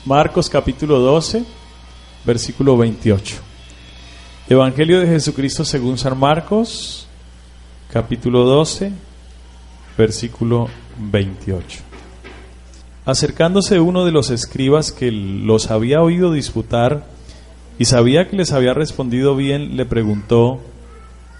Marcos capítulo 12, versículo 28. Evangelio de Jesucristo según San Marcos, capítulo 12, versículo 28. Acercándose uno de los escribas que los había oído disputar y sabía que les había respondido bien, le preguntó: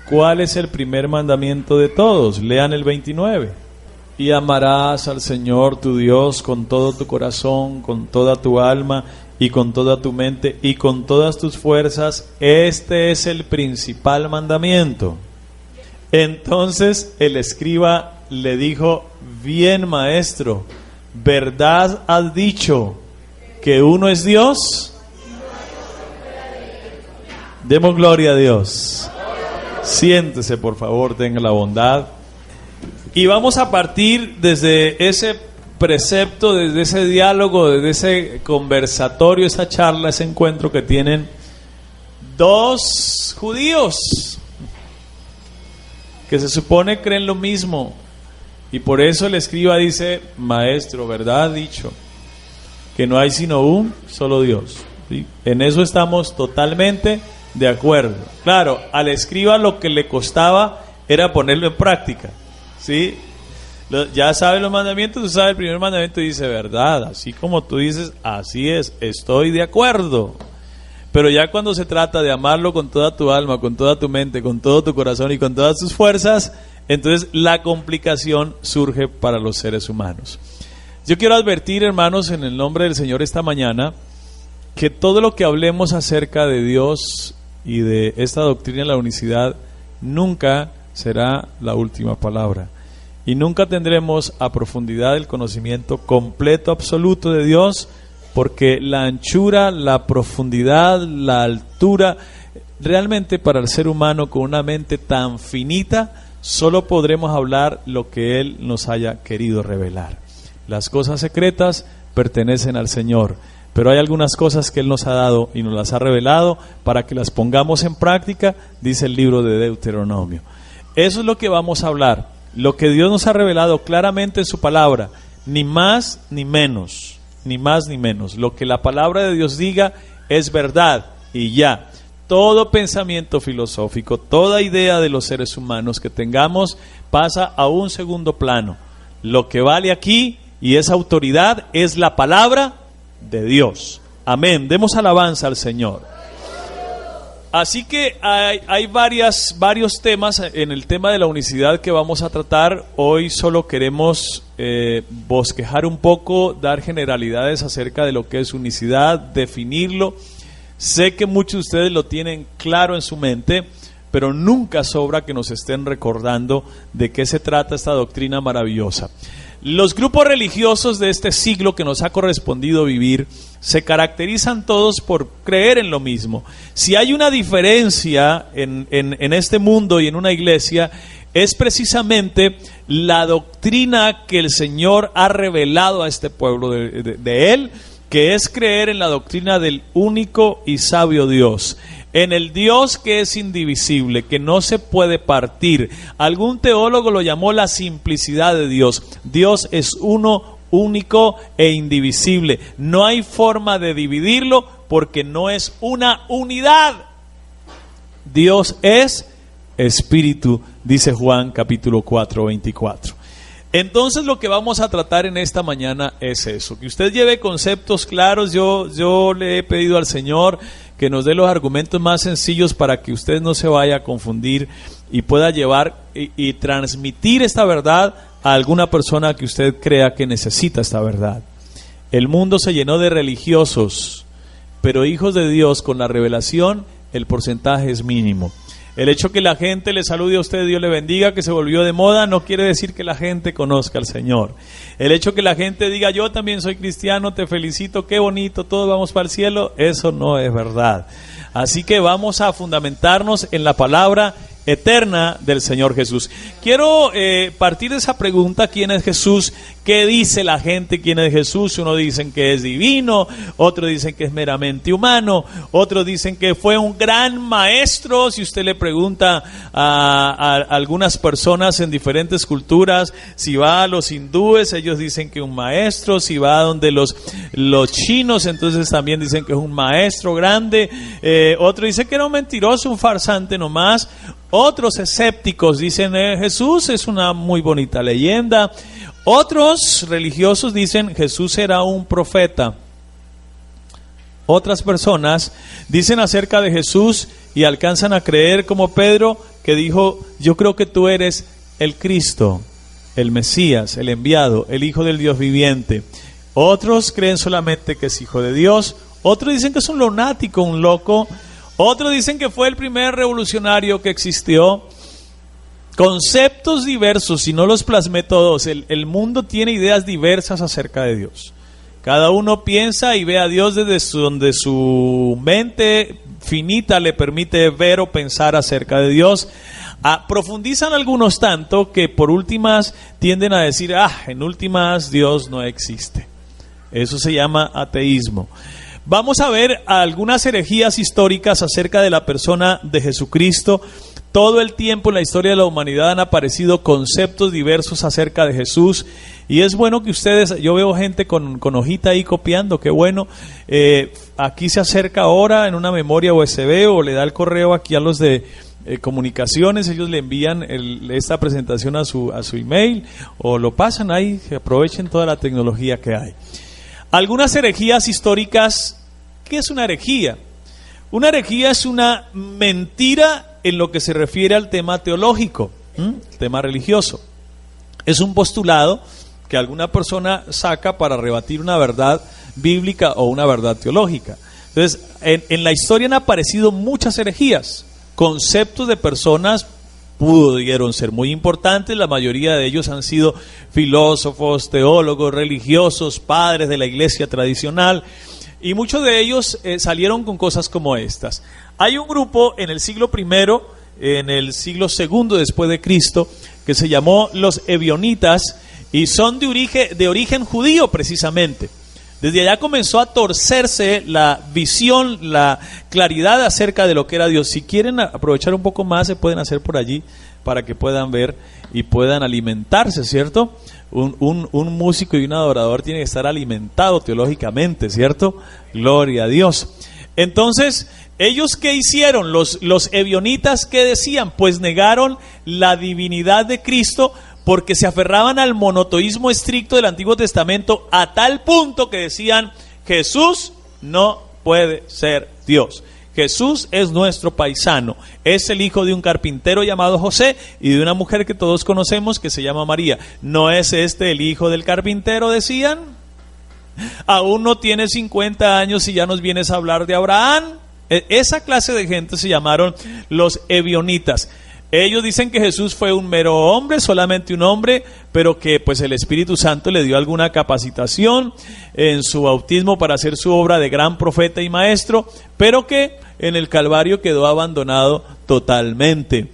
¿cuál es el primer mandamiento de todos? Lean el 29. Y amarás al Señor tu Dios con todo tu corazón, con toda tu alma y con toda tu mente y con todas tus fuerzas. Este es el principal mandamiento. Entonces el escriba le dijo: bien, maestro, ¿verdad has dicho que uno es Dios? Demos gloria a Dios. Siéntese, por favor, tenga la bondad. Y vamos a partir desde ese precepto, desde ese diálogo, desde ese conversatorio, esa charla, ese encuentro que tienen dos judíos que se supone creen lo mismo. Y por eso el escriba dice: maestro, ¿verdad ha dicho que no hay sino un solo Dios? ¿Sí? En eso estamos totalmente de acuerdo. Claro, al escriba lo que le costaba era ponerlo en práctica. ¿Sí? Ya sabe los mandamientos, tú sabes el primer mandamiento y dice: verdad, así como tú dices, así es, estoy de acuerdo. Pero ya cuando se trata de amarlo con toda tu alma, con toda tu mente, con todo tu corazón y con todas tus fuerzas, entonces la complicación surge para los seres humanos. Yo quiero advertir, hermanos, en el nombre del Señor esta mañana, que todo lo que hablemos acerca de Dios y de esta doctrina de la unicidad nunca será la última palabra, y nunca tendremos a profundidad el conocimiento completo, absoluto de Dios, porque la anchura, la profundidad, la altura, realmente para el ser humano con una mente tan finita, solo podremos hablar lo que Él nos haya querido revelar. Las cosas secretas pertenecen al Señor, pero hay algunas cosas que Él nos ha dado y nos las ha revelado para que las pongamos en práctica, dice el libro de Deuteronomio. Eso es lo que vamos a hablar, lo que Dios nos ha revelado claramente en su palabra, ni más ni menos, ni más ni menos. Lo que la palabra de Dios diga es verdad y ya. Todo pensamiento filosófico, toda idea de los seres humanos que tengamos pasa a un segundo plano. Lo que vale aquí y es autoridad es la palabra de Dios. Amén. Demos alabanza al Señor. Así que hay varios temas en el tema de la unicidad que vamos a tratar. Hoy solo queremos bosquejar un poco, dar generalidades acerca de lo que es unicidad, definirlo. Sé que muchos de ustedes lo tienen claro en su mente, pero nunca sobra que nos estén recordando de qué se trata esta doctrina maravillosa. Los grupos religiosos de este siglo que nos ha correspondido vivir se caracterizan todos por creer en lo mismo. Si hay una diferencia en este mundo y en una iglesia, es precisamente la doctrina que el Señor ha revelado a este pueblo de Él, que es creer en la doctrina del único y sabio Dios, en el Dios que es indivisible, que no se puede partir. Algún teólogo lo llamó la simplicidad de Dios. Dios es uno, único e indivisible. No hay forma de dividirlo porque no es una unidad. Dios es espíritu, dice Juan capítulo 4, 24. Entonces lo que vamos a tratar en esta mañana es eso, que usted lleve conceptos claros. Yo le he pedido al Señor que nos dé los argumentos más sencillos para que usted no se vaya a confundir y pueda llevar y transmitir esta verdad a alguna persona que usted crea que necesita esta verdad. El mundo se llenó de religiosos, pero hijos de Dios con la revelación el porcentaje es mínimo. El hecho que la gente le salude a usted, Dios le bendiga, que se volvió de moda, no quiere decir que la gente conozca al Señor. El hecho que la gente diga: yo también soy cristiano, te felicito, qué bonito, todos vamos para el cielo, eso no es verdad. Así que vamos a fundamentarnos en la palabra eterna del Señor Jesús. Quiero partir de esa pregunta: ¿quién es Jesús? ¿Qué dice la gente quién es Jesús? Unos dicen que es divino, otros dicen que es meramente humano, otros dicen que fue un gran maestro. Si usted le pregunta a algunas personas en diferentes culturas, si va a los hindúes, ellos dicen que es un maestro; si va a donde los chinos, entonces también dicen que es un maestro grande. Otro dice que era un mentiroso, un farsante nomás. Otros escépticos dicen Jesús es una muy bonita leyenda. Otros religiosos dicen Jesús era un profeta. Otras personas dicen acerca de Jesús y alcanzan a creer, como Pedro, que dijo: yo creo que tú eres el Cristo, el Mesías, el enviado, el Hijo del Dios viviente. Otros creen solamente que es Hijo de Dios. Otros dicen que es un lunático, un loco. Otros dicen que fue el primer revolucionario que existió. Conceptos diversos, si no los plasmé todos. El mundo tiene ideas diversas acerca de Dios. Cada uno piensa y ve a Dios desde donde su mente finita le permite ver o pensar acerca de Dios. Profundizan algunos tanto que por últimas tienden a decir: en últimas Dios no existe. Eso se llama ateísmo. Vamos a ver algunas herejías históricas acerca de la persona de Jesucristo. Todo el tiempo en la historia de la humanidad han aparecido conceptos diversos acerca de Jesús, y es bueno que ustedes, yo veo gente con hojita ahí copiando, qué bueno. Aquí se acerca ahora en una memoria USB o le da el correo aquí a los de comunicaciones, ellos le envían esta presentación a su email o lo pasan ahí, que aprovechen toda la tecnología que hay. Algunas herejías históricas. ¿Qué es una herejía? Una herejía es una mentira en lo que se refiere al tema teológico, tema religioso. Es un postulado que alguna persona saca para rebatir una verdad bíblica o una verdad teológica. Entonces, en la historia han aparecido muchas herejías, conceptos de personas pudieron ser muy importantes. La mayoría de ellos han sido filósofos, teólogos, religiosos, padres de la iglesia tradicional, y muchos de ellos salieron con cosas como estas. Hay un grupo en el siglo I, en el siglo II después de Cristo, que se llamó los ebionitas, y son de origen judío precisamente. Desde allá comenzó a torcerse la visión, la claridad acerca de lo que era Dios. Si quieren aprovechar un poco más, se pueden hacer por allí para que puedan ver y puedan alimentarse, ¿cierto? Un músico y un adorador tiene que estar alimentado teológicamente, ¿cierto? Gloria a Dios. Entonces, ¿ellos qué hicieron? Los ebionitas, ¿qué decían? Pues negaron la divinidad de Cristo, porque se aferraban al monoteísmo estricto del Antiguo Testamento, a tal punto que decían: Jesús no puede ser Dios. Jesús es nuestro paisano, es el hijo de un carpintero llamado José y de una mujer que todos conocemos que se llama María. ¿No es este el hijo del carpintero?, decían. Aún no tiene 50 años y ya nos vienes a hablar de Abraham. Esa clase de gente se llamaron los ebionitas. Ellos dicen que Jesús fue un mero hombre, solamente un hombre, pero que pues el Espíritu Santo le dio alguna capacitación en su bautismo para hacer su obra de gran profeta y maestro, pero que en el Calvario quedó abandonado totalmente.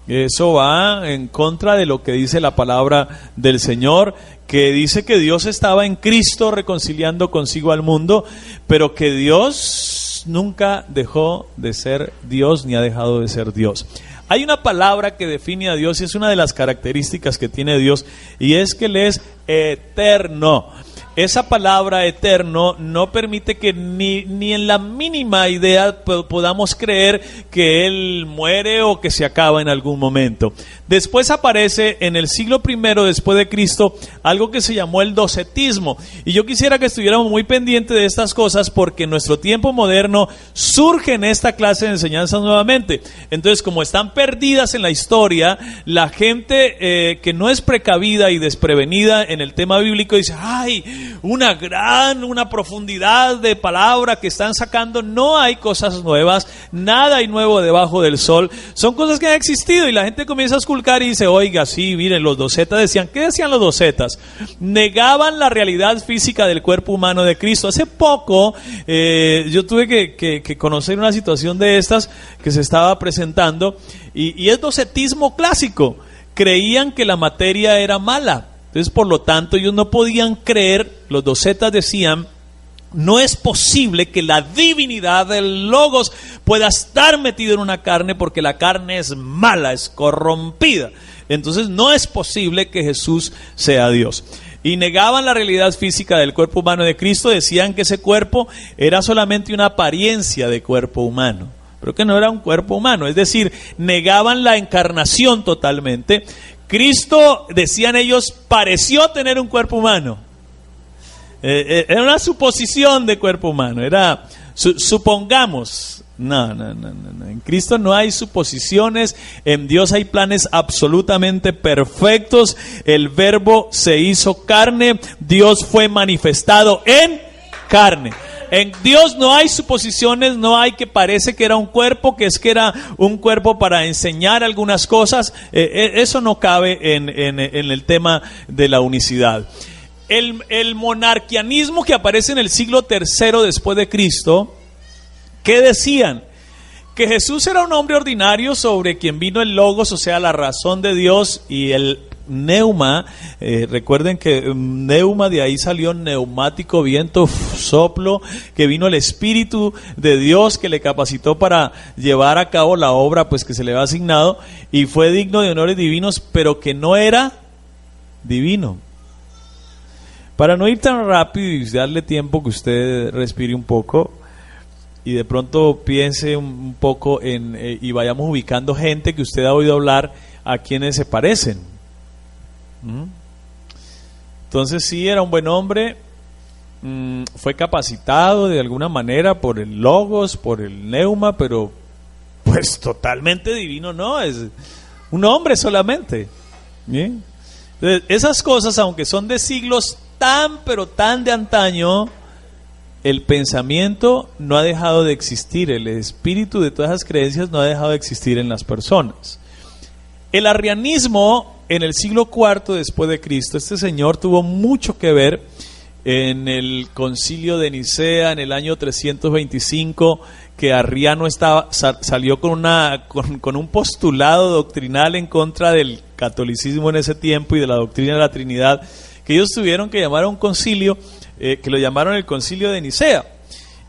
Eso va en contra de lo que dice la palabra del Señor, que dice que Dios estaba en Cristo reconciliando consigo al mundo, pero que Dios nunca dejó de ser Dios ni ha dejado de ser Dios. Hay una palabra que define a Dios y es una de las características que tiene Dios, y es que Él es eterno. Esa palabra eterno no permite que ni en la mínima idea podamos creer que Él muere o que se acaba en algún momento. Después aparece en el siglo I después de Cristo algo que se llamó el docetismo, y yo quisiera que estuviéramos muy pendientes de estas cosas, porque en nuestro tiempo moderno surge en esta clase de enseñanzas nuevamente. Entonces, como están perdidas en la historia, la gente que no es precavida y desprevenida en el tema bíblico dice: ay, una profundidad de palabra que están sacando. No hay cosas nuevas, nada hay nuevo debajo del sol. Son cosas que han existido y la gente comienza a esculcar y dice, oiga, sí, miren, los docetas decían, ¿qué decían los docetas? Negaban la realidad física del cuerpo humano de Cristo. Hace poco yo tuve que conocer una situación de estas que se estaba presentando y es docetismo clásico. Creían que la materia era mala. Entonces, por lo tanto, ellos no podían creer, los docetas decían, no es posible que la divinidad del Logos pueda estar metido en una carne porque la carne es mala, es corrompida. Entonces, no es posible que Jesús sea Dios. Y negaban la realidad física del cuerpo humano de Cristo, decían que ese cuerpo era solamente una apariencia de cuerpo humano, pero que no era un cuerpo humano. Es decir, negaban la encarnación totalmente. Cristo, decían ellos, pareció tener un cuerpo humano. Era una suposición de cuerpo humano. Era, supongamos. No. En Cristo no hay suposiciones. En Dios hay planes absolutamente perfectos. El Verbo se hizo carne. Dios fue manifestado en carne. En Dios no hay suposiciones, no hay que parece que era un cuerpo, que es que era un cuerpo para enseñar algunas cosas. Eso no cabe en el tema de la unicidad. El monarquianismo que aparece en el siglo III después de Cristo, ¿qué decían? Que Jesús era un hombre ordinario sobre quien vino el Logos, o sea, la razón de Dios, y el Neuma, recuerden que Neuma, de ahí salió neumático, viento, soplo, que vino el Espíritu de Dios que le capacitó para llevar a cabo la obra pues que se le había asignado, y fue digno de honores divinos, pero que no era divino. Para no ir tan rápido y darle tiempo que usted respire un poco y de pronto piense un poco y vayamos ubicando gente que usted ha oído hablar a quienes se parecen. Entonces sí, era un buen hombre, fue capacitado de alguna manera por el Logos, por el Neuma, pero pues totalmente divino no, es un hombre solamente. ¿Bien? Entonces, esas cosas, aunque son de siglos pero tan de antaño, el pensamiento no ha dejado de existir, el espíritu de todas esas creencias no ha dejado de existir en las personas. El arrianismo en el siglo IV después de Cristo, este señor tuvo mucho que ver en el concilio de Nicea en el año 325, que Arriano salió con un postulado doctrinal en contra del catolicismo en ese tiempo y de la doctrina de la Trinidad, que ellos tuvieron que llamar a un concilio, que lo llamaron el concilio de Nicea.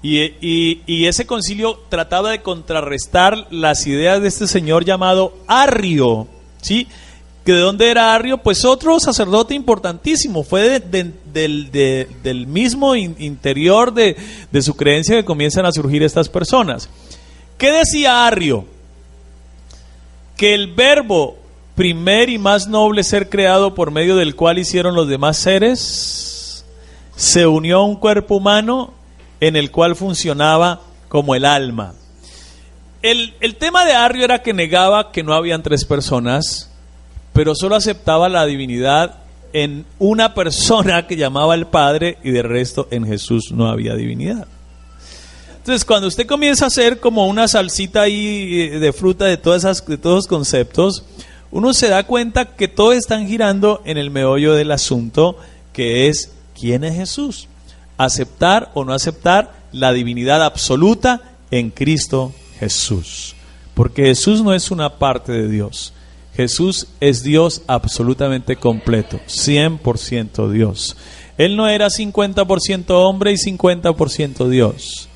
Y ese concilio trataba de contrarrestar las ideas de este señor llamado Arrio, ¿sí? ¿Que de dónde era Arrio? Pues otro sacerdote importantísimo, fue del mismo interior de su creencia que comienzan a surgir estas personas. ¿Qué decía Arrio? Que el verbo primer y más noble ser creado por medio del cual hicieron los demás seres, se unió a un cuerpo humano en el cual funcionaba como el alma. El tema de Arrio era que negaba que no habían tres personas, pero solo aceptaba la divinidad en una persona que llamaba el Padre, y de resto en Jesús no había divinidad. Entonces, cuando usted comienza a hacer como una salsita ahí de fruta de todos esos conceptos, uno se da cuenta que todos están girando en el meollo del asunto, que es ¿quién es Jesús? Aceptar o no aceptar la divinidad absoluta en Cristo Jesús. Porque Jesús no es una parte de Dios. Jesús es Dios absolutamente completo, 100% Dios. Él no era 50% hombre y 50% Dios.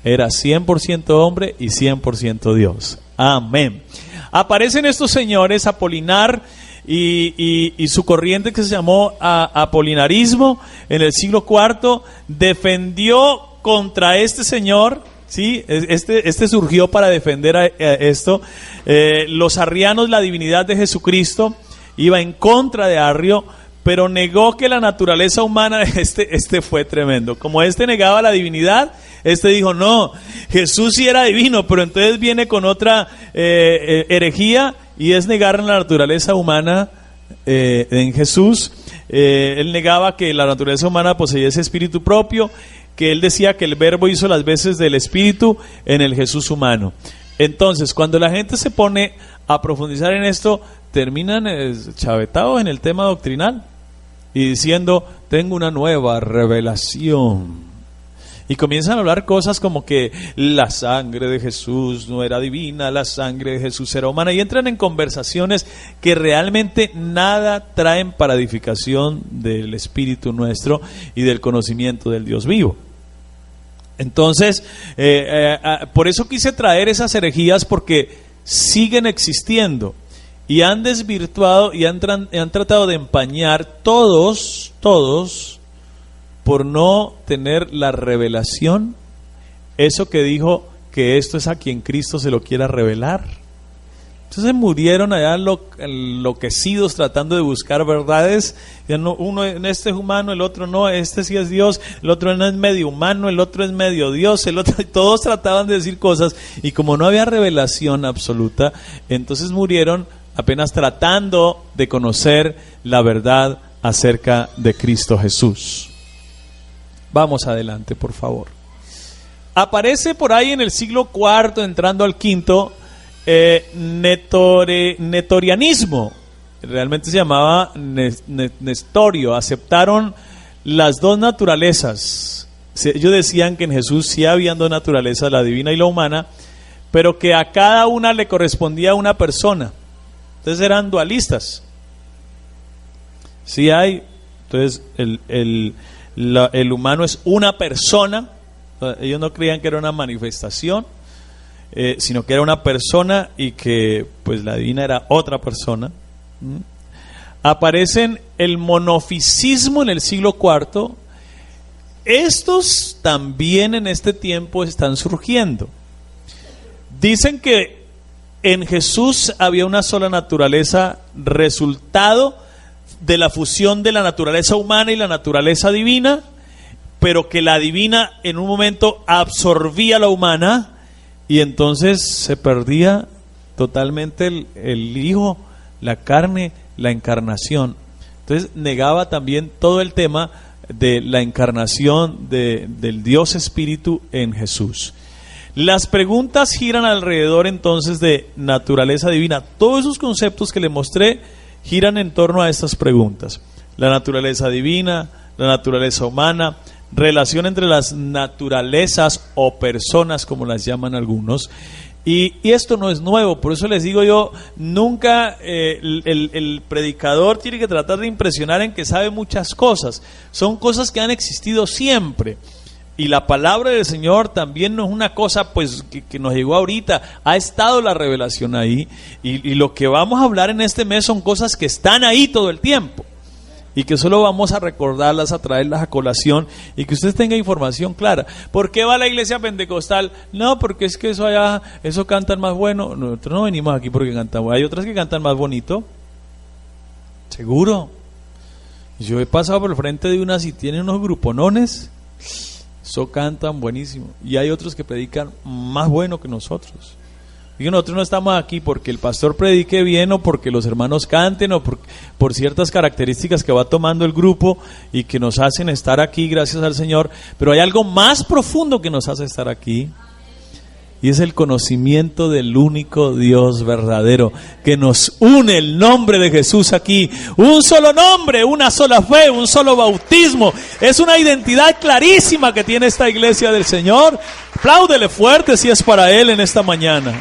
Era 100% hombre y 100% Dios. Amén. Aparecen estos señores, Apolinar y su corriente que se llamó apolinarismo en el siglo IV, defendió contra este señor. Sí, este surgió para defender a esto. Los arrianos, la divinidad de Jesucristo, iba en contra de Arrio, pero negó que la naturaleza humana, este fue tremendo. Como negaba la divinidad, dijo, no, Jesús sí era divino, pero entonces viene con otra herejía, y es negar la naturaleza humana en Jesús. Él negaba que la naturaleza humana poseía ese espíritu propio, que él decía que el verbo hizo las veces del espíritu en el Jesús humano. Entonces, cuando la gente se pone a profundizar en esto, terminan chavetados en el tema doctrinal y diciendo, tengo una nueva revelación. Y comienzan a hablar cosas como que la sangre de Jesús no era divina, la sangre de Jesús era humana, y entran en conversaciones que realmente nada traen para edificación del espíritu nuestro y del conocimiento del Dios vivo. Entonces, por eso quise traer esas herejías, porque siguen existiendo y han desvirtuado y han tratado de empañar todos por no tener la revelación, eso que dijo que esto es a quien Cristo se lo quiera revelar. Entonces murieron allá enloquecidos tratando de buscar verdades. Ya no, uno en este es humano, el otro no, este sí es Dios, el otro no es medio humano, el otro es medio Dios, el otro, todos trataban de decir cosas, y como no había revelación absoluta, entonces murieron apenas tratando de conocer la verdad acerca de Cristo Jesús. Vamos adelante, por favor. Aparece por ahí en el siglo IV, entrando al V, netorianismo. Realmente se llamaba Nestorio. Aceptaron las dos naturalezas. Ellos decían que en Jesús sí habían dos naturalezas, la divina y la humana, pero que a cada una le correspondía una persona. Entonces eran dualistas. Sí hay. Entonces el humano es una persona. Ellos no creían que era una manifestación, sino que era una persona, y que pues la divina era otra persona. Aparecen el monofisismo en el siglo IV. Estos también en este tiempo están surgiendo. Dicen que en Jesús había una sola naturaleza, resultado de la fusión de la naturaleza humana y la naturaleza divina, pero que la divina en un momento absorbía la humana, y entonces se perdía totalmente el Hijo, la carne, la encarnación. Entonces negaba también todo el tema de la encarnación del Dios Espíritu en Jesús. Las preguntas giran alrededor entonces de naturaleza divina. Todos esos conceptos que le mostré giran en torno a estas preguntas: la naturaleza divina, la naturaleza humana, relación entre las naturalezas o personas, como las llaman algunos. Y esto no es nuevo, por eso les digo yo, nunca el predicador tiene que tratar de impresionar en que sabe muchas cosas. Son cosas que han existido siempre. Y la palabra del Señor también no es una cosa pues que nos llegó ahorita. Ha estado la revelación ahí, y lo que vamos a hablar en este mes son cosas que están ahí todo el tiempo, y que solo vamos a recordarlas, a traerlas a colación, y que usted tenga información clara. ¿Por qué va a la iglesia pentecostal? No, porque es que eso allá, eso cantan más bueno. Nosotros no venimos aquí porque cantamos. Hay otras que cantan más bonito, seguro. Yo he pasado por el frente de unas y tienen unos gruponones. Eso cantan buenísimo. Y hay otros que predican más bueno que nosotros. Digo, nosotros no estamos aquí porque el pastor predique bien, o porque los hermanos canten, o por ciertas características que va tomando el grupo y que nos hacen estar aquí, gracias al Señor. Pero hay algo más profundo que nos hace estar aquí, y es el conocimiento del único Dios verdadero, que nos une el nombre de Jesús aquí. Un solo nombre, una sola fe, un solo bautismo. Es una identidad clarísima que tiene esta iglesia del Señor. Apláudele fuerte si es para Él en esta mañana.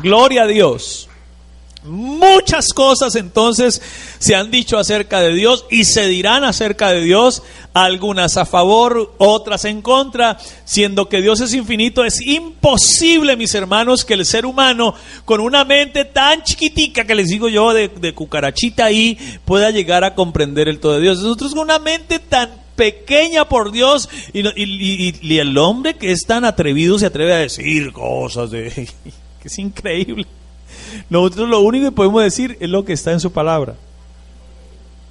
Gloria a Dios. Muchas cosas entonces se han dicho acerca de Dios y se dirán acerca de Dios, algunas a favor, otras en contra. Siendo que Dios es infinito, es imposible, mis hermanos, que el ser humano con una mente tan chiquitica, que les digo yo, de cucarachita ahí, pueda llegar a comprender el todo de Dios. Nosotros con una mente tan pequeña por Dios, y el hombre que es tan atrevido se atreve a decir cosas que es increíble. Nosotros lo único que podemos decir es lo que está en su palabra.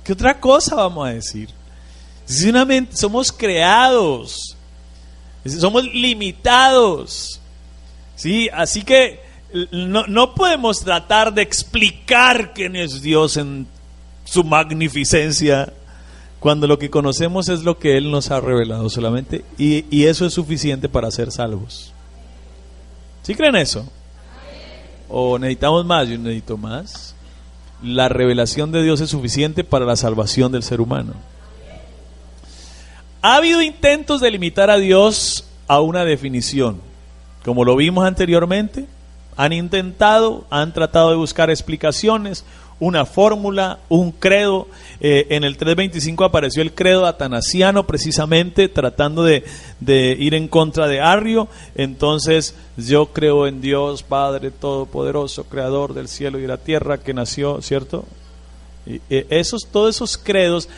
¿Qué otra cosa vamos a decir? Somos creados, somos limitados. Sí, así que no podemos tratar de explicar quién es Dios en su magnificencia, cuando lo que conocemos es lo que Él nos ha revelado solamente, y eso es suficiente para ser salvos. ¿Sí creen eso? ¿O necesitamos más? Yo necesito más. La revelación de Dios es suficiente para la salvación del ser humano. Ha habido intentos de limitar a Dios a una definición. Como lo vimos anteriormente, han tratado de buscar explicaciones, una fórmula, un credo. En el 325 apareció el credo atanasiano, precisamente tratando de ir en contra de Arrio. Entonces, yo creo en Dios Padre Todopoderoso, Creador del cielo y de la tierra, que nació, ¿cierto? Todos esos credos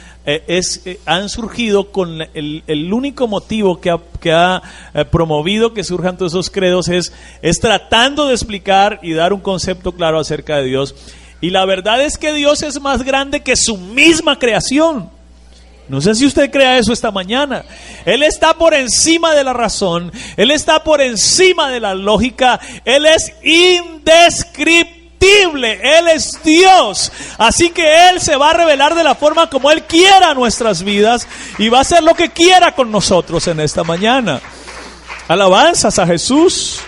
han surgido con el único motivo que ha promovido que surjan todos esos credos es tratando de explicar y dar un concepto claro acerca de Dios. Y la verdad es que Dios es más grande que su misma creación. No sé si usted crea eso esta mañana. Él está por encima de la razón. Él está por encima de la lógica. Él es indescriptible. Él es Dios. Así que Él se va a revelar de la forma como Él quiera nuestras vidas. Y va a hacer lo que quiera con nosotros en esta mañana. Alabanzas a Jesús.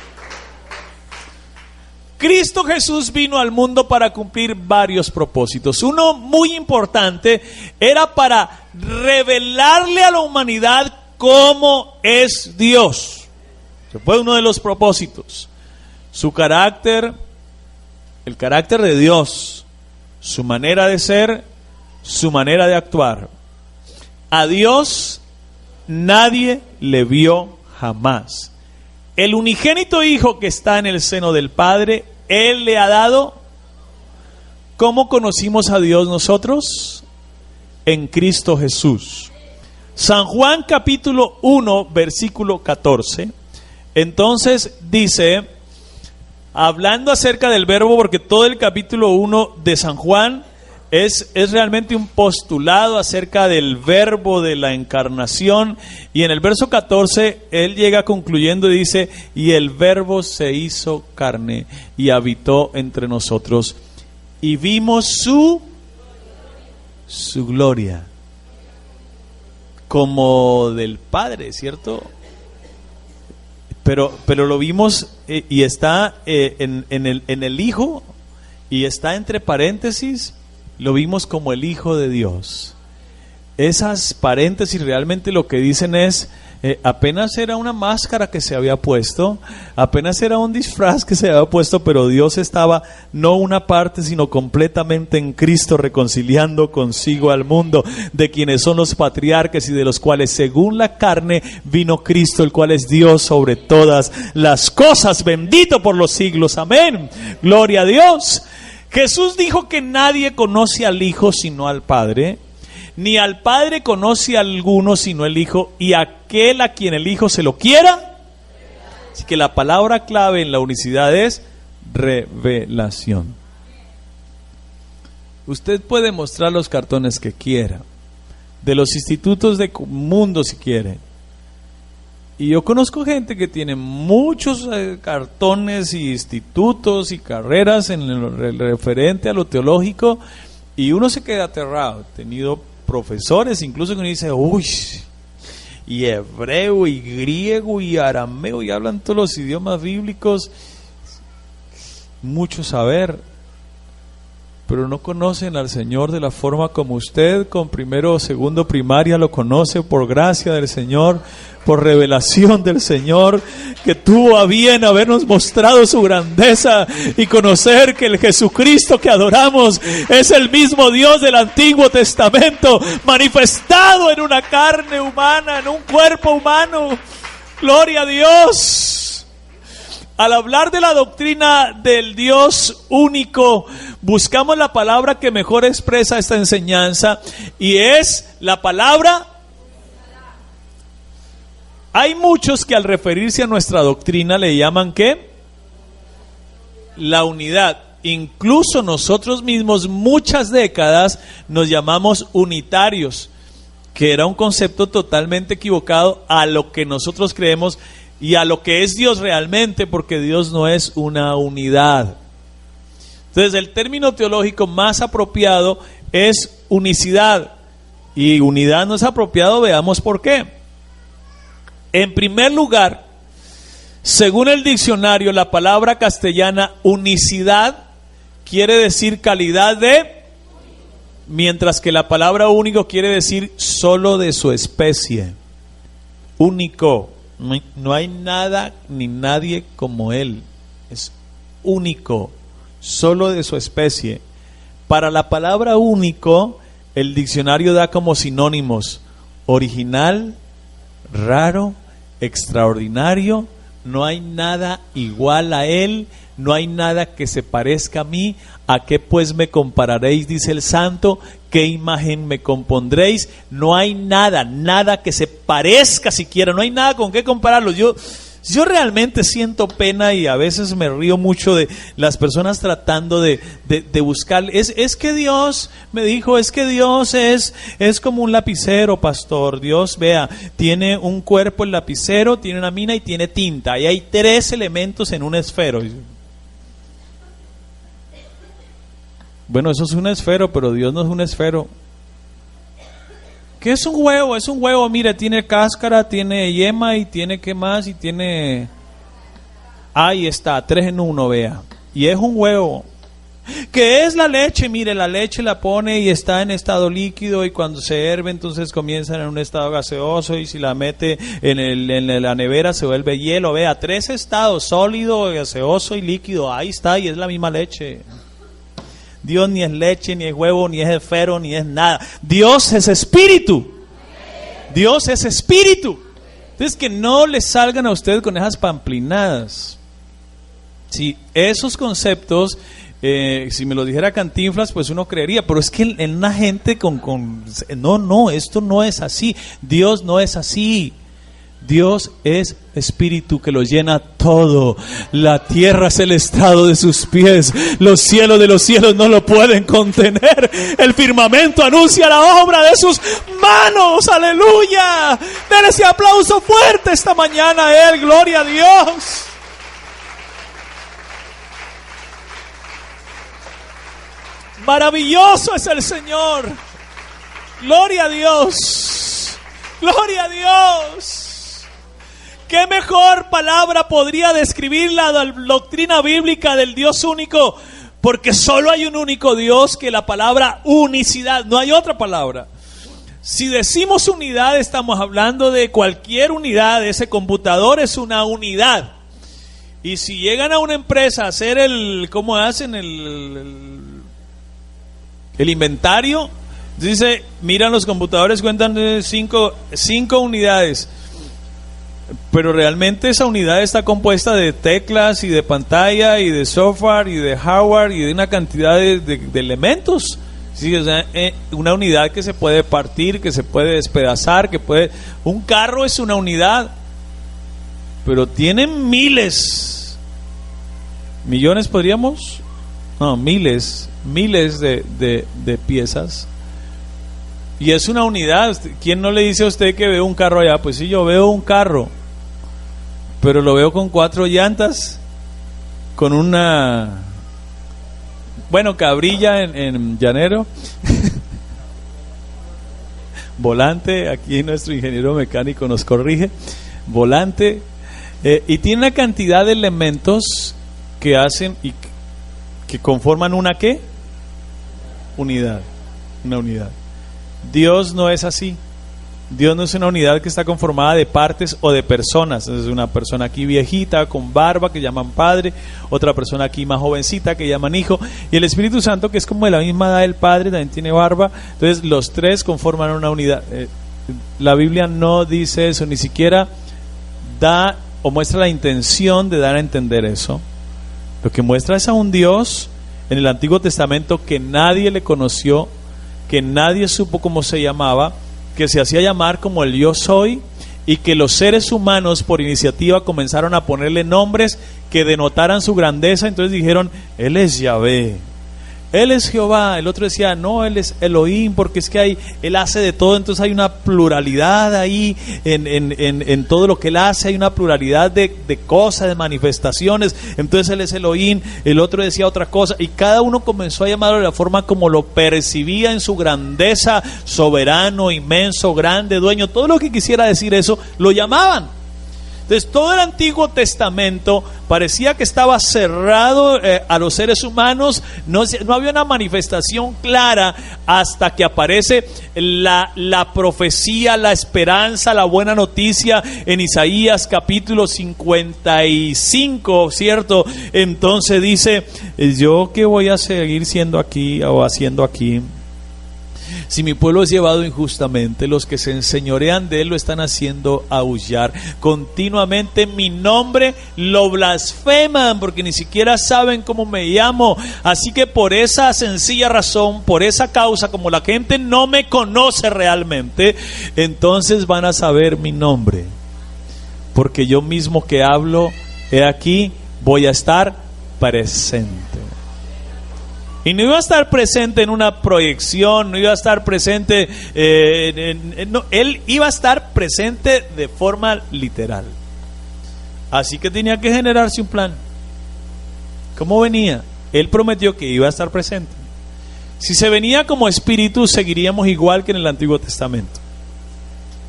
Cristo Jesús vino al mundo para cumplir varios propósitos. Uno muy importante era para revelarle a la humanidad cómo es Dios. Ese fue uno de los propósitos. Su carácter, el carácter de Dios, su manera de ser, su manera de actuar. A Dios nadie le vio jamás. El unigénito Hijo que está en el seno del Padre, Él le ha dado. ¿Cómo conocimos a Dios nosotros? En Cristo Jesús. San Juan capítulo 1, versículo 14. Entonces dice, hablando acerca del verbo, porque todo el capítulo 1 de San Juan es realmente un postulado acerca del verbo de la encarnación, y en el verso 14 él llega concluyendo y dice, y el verbo se hizo carne y habitó entre nosotros y vimos su gloria como del Padre, ¿cierto? Pero lo vimos y está en el Hijo, y está entre paréntesis, lo vimos como el Hijo de Dios. Esas paréntesis realmente lo que dicen es, apenas era una máscara que se había puesto, apenas era un disfraz que se había puesto, pero Dios estaba no una parte, sino completamente en Cristo, reconciliando consigo al mundo, de quienes son los patriarcas y de los cuales según la carne vino Cristo, el cual es Dios sobre todas las cosas, bendito por los siglos, amén, gloria a Dios. Jesús dijo que nadie conoce al Hijo sino al Padre, ni al Padre conoce a alguno sino el Hijo, y aquel a quien el Hijo se lo quiera. Así que la palabra clave en la unicidad es revelación. Usted puede mostrar los cartones que quiera, de los institutos de mundo si quiere. Y yo conozco gente que tiene muchos cartones y institutos y carreras en el referente a lo teológico, y uno se queda aterrado. He tenido profesores incluso que uno dice, uy, y hebreo y griego y arameo, y hablan todos los idiomas bíblicos, mucho saber, pero no conocen al Señor de la forma como usted con primero o segundo primaria lo conoce, por gracia del Señor, por revelación del Señor, que tuvo a bien habernos mostrado su grandeza y conocer que el Jesucristo que adoramos es el mismo Dios del Antiguo Testamento, manifestado en una carne humana, en un cuerpo humano. Gloria a Dios. Al hablar de la doctrina del Dios único, buscamos la palabra que mejor expresa esta enseñanza, y es la palabra. Hay muchos que al referirse a nuestra doctrina le llaman ¿qué? La unidad. Incluso nosotros mismos muchas décadas nos llamamos unitarios, que era un concepto totalmente equivocado a lo que nosotros creemos y a lo que es Dios realmente, porque Dios no es una unidad. Entonces el término teológico más apropiado es unicidad, y unidad no es apropiado. Veamos por qué. En primer lugar, según el diccionario, la palabra castellana unicidad quiere decir calidad de, mientras que la palabra único quiere decir solo de su especie. Único, no hay nada ni nadie como él, es único, solo de su especie. Para la palabra único, el diccionario da como sinónimos: original, raro, extraordinario, no hay nada igual a él, no hay nada que se parezca a mí. ¿A qué pues me compararéis?, dice el santo. ¿Qué imagen me compondréis? No hay nada, nada que se parezca siquiera, no hay nada con qué compararlo. Yo realmente siento pena y a veces me río mucho de las personas tratando de buscar. Es que Dios me dijo, es que Dios es como un lapicero, pastor. Dios, vea, tiene un cuerpo el lapicero, tiene una mina y tiene tinta. Y hay 3 elementos en un esfero. Bueno, eso es un esfero, pero Dios no es un esfero. ¿Qué es un huevo? Es un huevo, mire, tiene cáscara, tiene yema y tiene ¿qué más? Y tiene... Ahí está, 3 en 1, vea. Y es un huevo. ¿Qué es la leche? Mire, la leche la pone y está en estado líquido, y cuando se hierve entonces comienza en un estado gaseoso, y si la mete en la nevera se vuelve hielo. Vea, 3 estados: sólido, gaseoso y líquido. Ahí está, y es la misma leche. Dios ni es leche, ni es huevo, ni es esfero, ni es nada. Dios es espíritu. Dios es espíritu. Entonces, que no le salgan a ustedes con esas pamplinadas. Si esos conceptos, si me lo dijera Cantinflas, pues uno creería, pero es que en una gente no, esto no es así. Dios no es así. Dios es espíritu que lo llena todo. La tierra es el estrado de sus pies. Los cielos de los cielos no lo pueden contener. El firmamento anuncia la obra de sus manos. Aleluya. Den ese aplauso fuerte esta mañana a Él. Gloria a Dios. Maravilloso es el Señor. Gloria a Dios. Gloria a Dios. ¿Qué mejor palabra podría describir la doctrina bíblica del Dios único? Porque solo hay un único Dios, que la palabra unicidad, no hay otra palabra. Si decimos unidad, estamos hablando de cualquier unidad. Ese computador es una unidad. Y si llegan a una empresa a hacer ¿cómo hacen? El inventario, dice, miran los computadores, cuentan 5 unidades. Pero realmente esa unidad está compuesta de teclas y de pantalla y de software y de hardware y de una cantidad de elementos. Sí, o sea, una unidad que se puede partir, que se puede despedazar, un carro es una unidad, pero tienen millones podríamos, no, miles de piezas. Y es una unidad. ¿Quién no le dice a usted que ve un carro allá? Pues sí, yo veo un carro, pero lo veo con 4 llantas, con una, cabrilla en llanero, volante, aquí nuestro ingeniero mecánico nos corrige, volante, y tiene una cantidad de elementos que hacen y que conforman una ¿qué? Unidad, una unidad. Dios no es así. Dios no es una unidad que está conformada de partes o de personas. Es una persona aquí viejita con barba que llaman padre, otra persona aquí más jovencita que llaman hijo, y el Espíritu Santo, que es como de la misma edad del Padre, también tiene barba. Entonces los 3 conforman una unidad. La Biblia no dice eso, ni siquiera da o muestra la intención de dar a entender eso. Lo que muestra es a un Dios en el Antiguo Testamento que nadie le conoció, que nadie supo cómo se llamaba, que se hacía llamar como el Yo Soy, y que los seres humanos por iniciativa comenzaron a ponerle nombres que denotaran su grandeza. Entonces dijeron, Él es Yahvé, Él es Jehová. El otro decía, no, Él es Elohim, porque es que Él hace de todo. Entonces hay una pluralidad ahí en todo lo que Él hace. Hay una pluralidad de cosas, de manifestaciones. Entonces Él es Elohim. El otro decía otra cosa. Y cada uno comenzó a llamarlo de la forma como lo percibía en su grandeza, soberano, inmenso, grande, dueño. Todo lo que quisiera decir eso, lo llamaban. Entonces todo el Antiguo Testamento parecía que estaba cerrado a los seres humanos. No había una manifestación clara hasta que aparece la profecía, la esperanza, la buena noticia en Isaías capítulo 55, ¿cierto? Entonces dice, ¿yo qué voy a seguir siendo aquí o haciendo aquí? Si mi pueblo es llevado injustamente, los que se enseñorean de él lo están haciendo aullar. Continuamente mi nombre lo blasfeman, porque ni siquiera saben cómo me llamo. Así que por esa sencilla razón, por esa causa, como la gente no me conoce realmente, entonces van a saber mi nombre. Porque yo mismo que hablo, he aquí, voy a estar presente. Y no iba a estar presente en una proyección, no iba a estar presente, no, Él iba a estar presente de forma literal. Así que tenía que generarse un plan. ¿Cómo venía? Él prometió que iba a estar presente. Si se venía como espíritu, seguiríamos igual que en el Antiguo Testamento.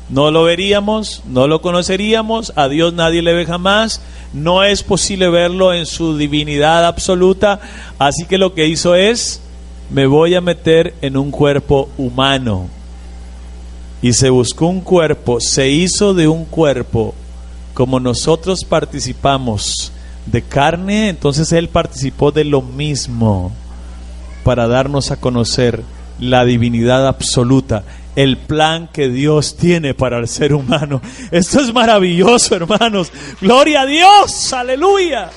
No lo veríamos, no lo conoceríamos, a Dios nadie le ve jamás, no es posible verlo en su divinidad absoluta, así que lo que hizo es, me voy a meter en un cuerpo humano. Y se buscó un cuerpo, se hizo de un cuerpo, como nosotros participamos de carne, entonces Él participó de lo mismo, para darnos a conocer la divinidad absoluta, el plan que Dios tiene para el ser humano. Esto es maravilloso, hermanos. Gloria a Dios, aleluya.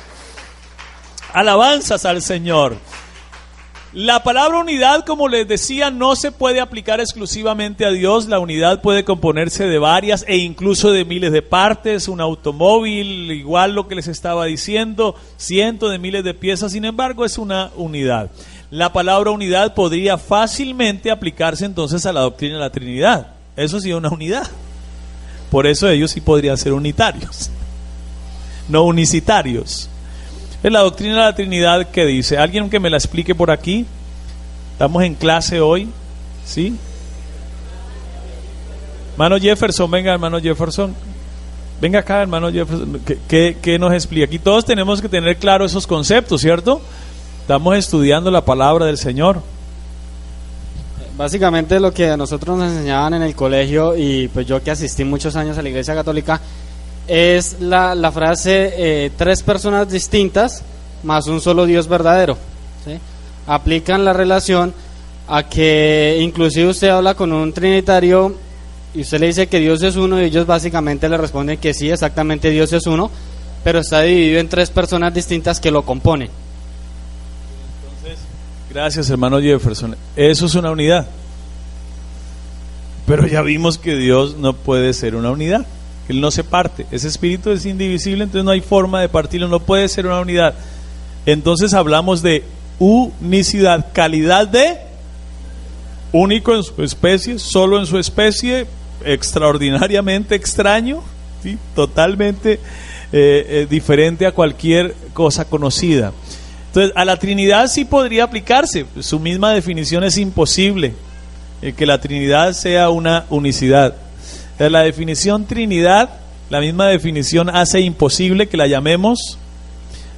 Alabanzas al Señor. La palabra unidad, como les decía, no se puede aplicar exclusivamente a Dios. La unidad puede componerse de varias e incluso de miles de partes. Un automóvil, igual lo que les estaba diciendo, cientos de miles de piezas. Sin embargo, es una unidad. La palabra unidad podría fácilmente aplicarse entonces a la doctrina de la Trinidad. Eso sí es una unidad. Por eso ellos sí podrían ser unitarios, no unicitarios. Es la doctrina de la Trinidad que dice. ¿Alguien que me la explique por aquí? Estamos en clase hoy, ¿sí? Hermano Jefferson, venga, hermano Jefferson. Venga acá, hermano Jefferson. ¿Qué nos explica? Aquí todos tenemos que tener claro esos conceptos, ¿cierto? Estamos estudiando la palabra del Señor. Básicamente lo que a nosotros nos enseñaban en el colegio, y pues yo que asistí muchos años a la Iglesia Católica, es la frase tres personas distintas más un solo Dios verdadero, ¿sí? Aplican la relación a que inclusive usted habla con un trinitario y usted le dice que Dios es uno, y ellos básicamente le responden que sí, exactamente Dios es uno, pero está dividido en tres personas distintas que lo componen. Gracias, hermano Jefferson. Eso es una unidad. Pero ya vimos que Dios no puede ser una unidad. Él no se parte. Ese espíritu es indivisible, entonces no hay forma de partirlo. No puede ser una unidad. Entonces hablamos de unicidad, calidad de único en su especie, solo en su especie, extraordinariamente extraño, ¿sí? Totalmente diferente a cualquier cosa conocida. Entonces, a la Trinidad sí podría aplicarse. Su misma definición es imposible, que la Trinidad sea una unicidad. Entonces, la definición Trinidad, la misma definición hace imposible que la llamemos.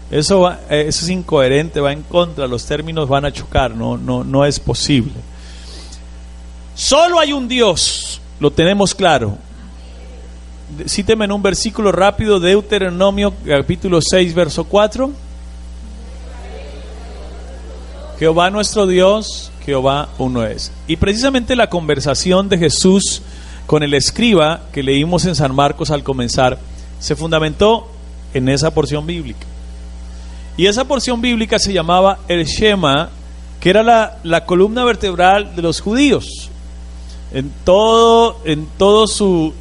Eso es incoherente, va en contra, los términos van a chocar, no es posible. Solo hay un Dios, lo tenemos claro. Cíteme en un versículo rápido, Deuteronomio capítulo 6, verso 4. Jehová nuestro Dios, Jehová uno es. Y precisamente la conversación de Jesús con el escriba que leímos en San Marcos al comenzar se fundamentó en esa porción bíblica. Y esa porción bíblica se llamaba el Shema, que era la columna vertebral de los judíos. En todo su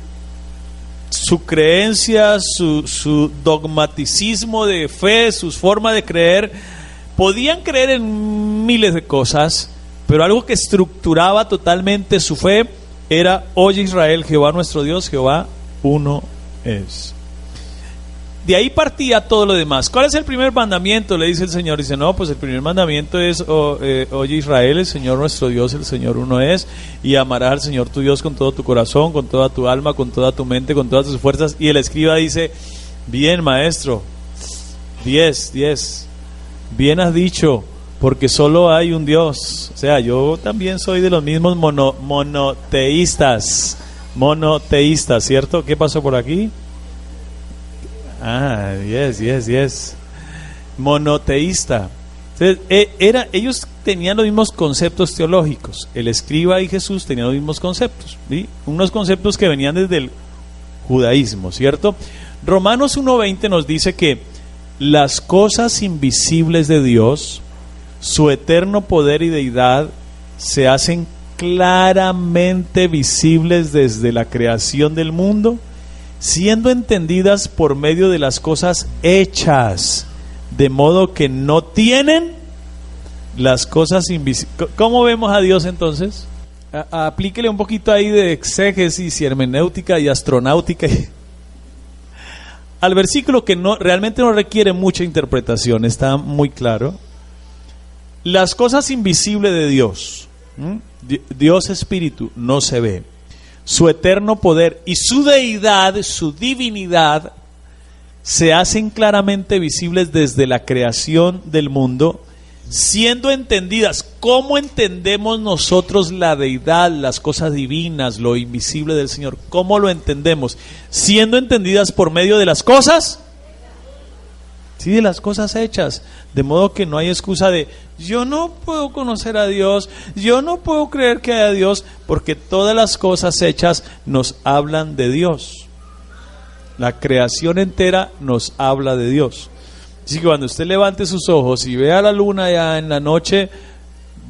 creencia, su dogmaticismo de fe, sus formas de creer, podían creer en miles de cosas, pero algo que estructuraba totalmente su fe era: oye Israel, Jehová nuestro Dios, Jehová uno es. De ahí partía todo lo demás. ¿Cuál es el primer mandamiento? Le dice el Señor. Dice, no, pues el primer mandamiento es, oye Israel, el Señor nuestro Dios, el Señor uno es, y amarás al Señor tu Dios con todo tu corazón, con toda tu alma, con toda tu mente, con todas tus fuerzas. Y el escriba dice, bien maestro, 10, bien has dicho, porque solo hay un Dios. O sea, yo también soy de los mismos monoteístas, ¿cierto? ¿Qué pasó por aquí? Ah, yes. Monoteísta. Entonces, ellos tenían los mismos conceptos teológicos. El escriba y Jesús tenían los mismos conceptos, ¿sí? Unos conceptos que venían desde el judaísmo, ¿cierto? Romanos 1:20 nos dice que las cosas invisibles de Dios, su eterno poder y deidad, se hacen claramente visibles desde la creación del mundo, siendo entendidas por medio de las cosas hechas, de modo que no tienen las cosas invisibles. ¿Cómo vemos a Dios entonces? Aplíquele un poquito ahí de exégesis y hermenéutica y astronáutica al versículo, que realmente no requiere mucha interpretación, está muy claro. Las cosas invisibles de Dios, Dios espíritu, no se ve. Su eterno poder y su deidad, su divinidad, se hacen claramente visibles desde la creación del mundo, siendo entendidas. ¿Cómo entendemos nosotros la deidad, las cosas divinas, lo invisible del Señor? ¿Cómo lo entendemos? Siendo entendidas por medio de las cosas, sí, de las cosas hechas, de modo que no hay excusa de yo no puedo conocer a Dios, yo no puedo creer que haya Dios, porque todas las cosas hechas nos hablan de Dios. La creación entera nos habla de Dios. Así que cuando usted levante sus ojos y vea la luna ya en la noche,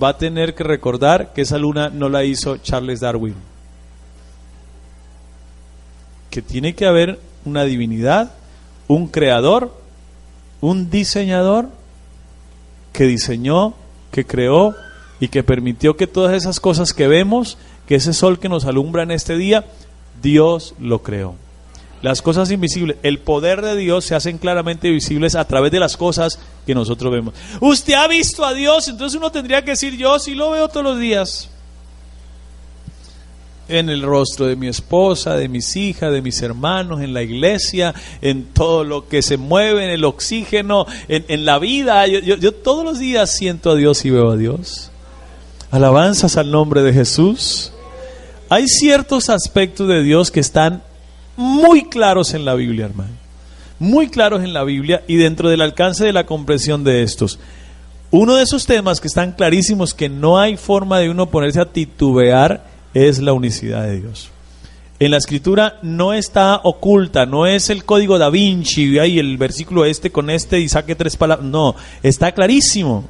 va a tener que recordar que esa luna no la hizo Charles Darwin, que tiene que haber una divinidad, un creador, un diseñador que diseñó, que creó y que permitió que todas esas cosas que vemos, que ese sol que nos alumbra en este día, Dios lo creó. Las cosas invisibles, el poder de Dios se hacen claramente visibles a través de las cosas que nosotros vemos. Usted ha visto a Dios, entonces uno tendría que decir, yo sí lo veo todos los días. En el rostro de mi esposa, de mis hijas, de mis hermanos, en la iglesia, en todo lo que se mueve, en el oxígeno, en la vida. Yo todos los días siento a Dios y veo a Dios. Alabanzas al nombre de Jesús. Hay ciertos aspectos de Dios que están muy claros en la Biblia, hermano. Muy claros en la Biblia y dentro del alcance de la comprensión de estos. Uno de esos temas que están clarísimos, que no hay forma de uno ponerse a titubear, es la unicidad de Dios. En la escritura no está oculta, no es el código da Vinci, ahí el versículo con y saque 3 palabras, no, está clarísimo.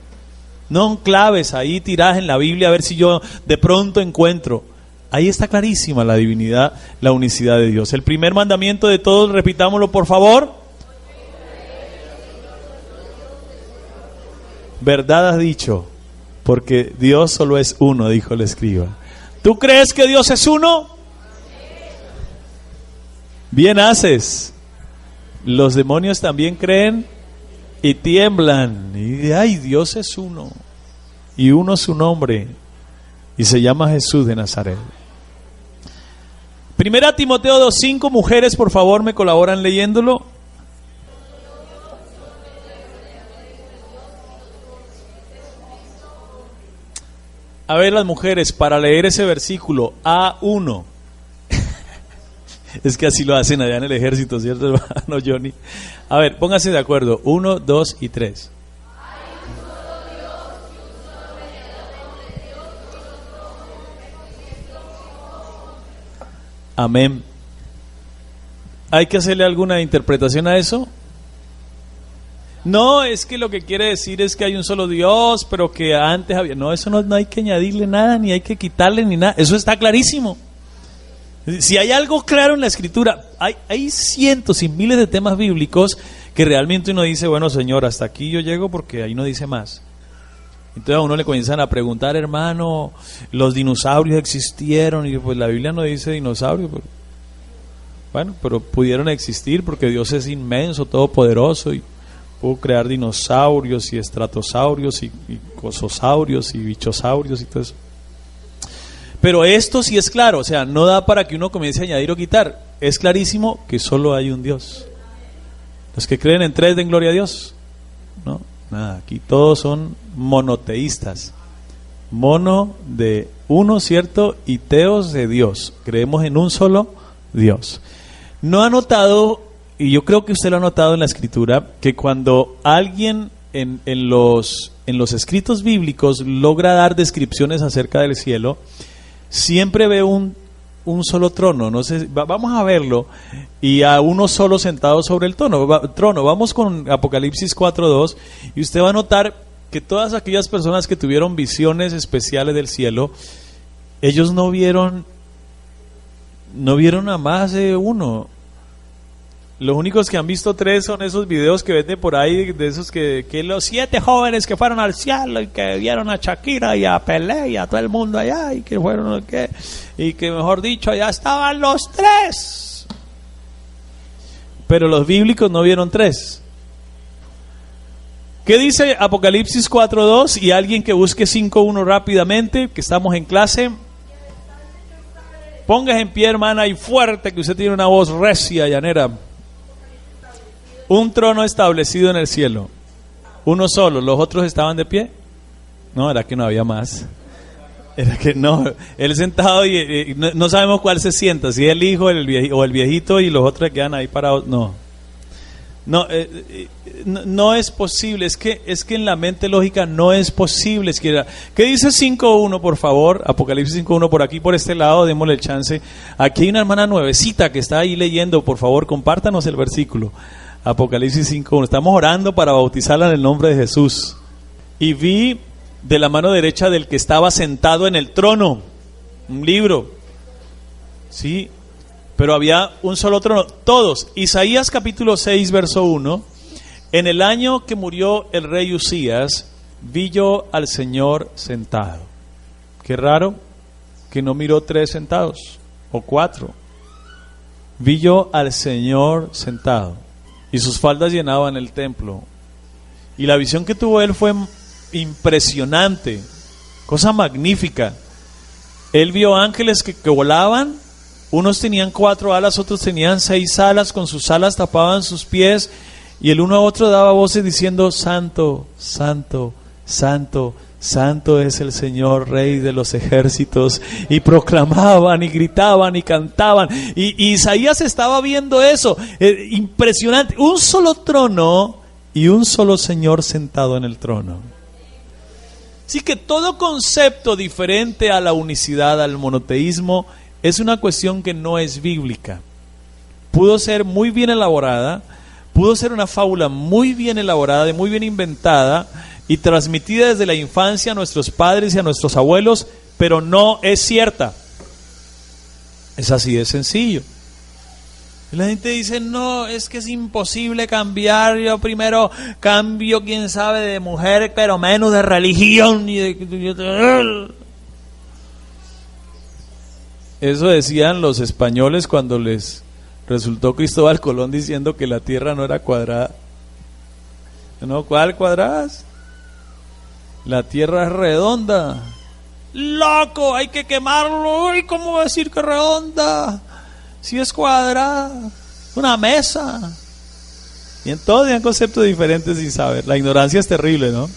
No claves ahí tiradas en la Biblia a ver si yo de pronto encuentro. Ahí está clarísima la divinidad, la unicidad de Dios. El primer mandamiento de todos, repitámoslo por favor. Verdad has dicho, porque Dios solo es uno, dijo el escriba. ¿Tú crees que Dios es uno? Bien haces. Los demonios también creen y tiemblan. Y ay, Dios es uno. Y uno es su nombre. Y se llama Jesús de Nazaret. Primera Timoteo 2:5, mujeres, por favor, me colaboran leyéndolo. A ver, las mujeres, para leer ese versículo, A1. Es que así lo hacen allá en el ejército, ¿cierto, hermano Johnny? A ver, pónganse de acuerdo. 1, 2 y 3. Amén. ¿Hay que hacerle alguna interpretación a eso? No, es que lo que quiere decir es que hay un solo Dios, pero que antes había... No, eso no hay que añadirle nada, ni hay que quitarle ni nada. Eso está clarísimo. Si hay algo claro en la escritura, hay cientos y miles de temas bíblicos que realmente uno dice, bueno, Señor, hasta aquí yo llego porque ahí no dice más. Entonces a uno le comienzan a preguntar, hermano, ¿los dinosaurios existieron? Y pues la Biblia no dice dinosaurios. Bueno, pero pudieron existir porque Dios es inmenso, todopoderoso, y pudo crear dinosaurios y estratosaurios y cososaurios y bichosaurios y todo eso. Pero esto sí es claro, o sea, no da para que uno comience a añadir o quitar. Es clarísimo que solo hay un Dios. Los que creen en tres den gloria a Dios. No, nada, aquí todos son monoteístas. Mono de uno, ¿cierto? Y teos de Dios. Creemos en un solo Dios. No ha notado, y yo creo que usted lo ha notado en la Escritura, que cuando alguien en los escritos bíblicos logra dar descripciones acerca del cielo, siempre ve un solo trono. No sé, vamos a verlo, y a uno solo sentado sobre el trono. Vamos con Apocalipsis 4:2, y usted va a notar que todas aquellas personas que tuvieron visiones especiales del cielo, ellos no vieron a más de uno. Los únicos que han visto tres son esos videos que venden por ahí, de esos que los 7 jóvenes que fueron al cielo y que vieron a Shakira y a Pelé y a todo el mundo allá, y que fueron y que mejor dicho allá estaban los 3. Pero los bíblicos no vieron 3. ¿Qué dice Apocalipsis 4:2? Y alguien que busque 5:1 rápidamente, que estamos en clase. Póngase en pie, hermana, y fuerte, que usted tiene una voz recia, llanera. Un trono establecido en el cielo, uno solo. ¿Los otros estaban de pie? No, era que no había más. Era que no, él sentado y no sabemos cuál se sienta, si el hijo o el viejito, y los otros quedan ahí parados. No es posible. Es que en la mente lógica no es posible. ¿Qué dice 5:1, por favor? Apocalipsis 5:1, por aquí, por este lado, démosle el chance. Aquí hay una hermana nuevecita que está ahí leyendo. Por favor, compártanos el versículo. Apocalipsis 5:1. Estamos orando para bautizarla en el nombre de Jesús. Y vi de la mano derecha del que estaba sentado en el trono un libro. Sí, pero había un solo trono. Todos. Isaías capítulo 6, verso 1. En el año que murió el rey Usías, vi yo al Señor sentado. Qué raro que no miró 3 sentados o 4. Vi yo al Señor sentado, y sus faldas llenaban el templo. Y la visión que tuvo él fue impresionante, cosa magnífica. Él vio ángeles que volaban. Unos tenían 4 alas, otros tenían 6 alas. Con sus alas tapaban sus pies, y el uno a otro daba voces diciendo: Santo, Santo, Santo, Santo es el Señor, Rey de los ejércitos. Y proclamaban y gritaban y cantaban. Y Isaías estaba viendo eso, impresionante. Un solo trono y un solo Señor sentado en el trono. Así que todo concepto diferente a la unicidad, al monoteísmo, es una cuestión que no es bíblica. Pudo ser muy bien elaborada, pudo ser una fábula muy bien elaborada, muy bien inventada y transmitida desde la infancia a nuestros padres y a nuestros abuelos, pero no es cierta. Es así de sencillo. La gente dice: no, es que es imposible cambiar. Yo primero cambio, quién sabe, de mujer, pero menos de religión. Eso decían los españoles cuando les resultó Cristóbal Colón diciendo que la tierra no era cuadrada. No, ¿cuál cuadrada? La tierra es redonda. ¡Loco! Hay que quemarlo. ¿Y cómo va a decir que redonda? Si es cuadrada, una mesa. Y en todos hay conceptos diferentes sin saber. La ignorancia es terrible, ¿no?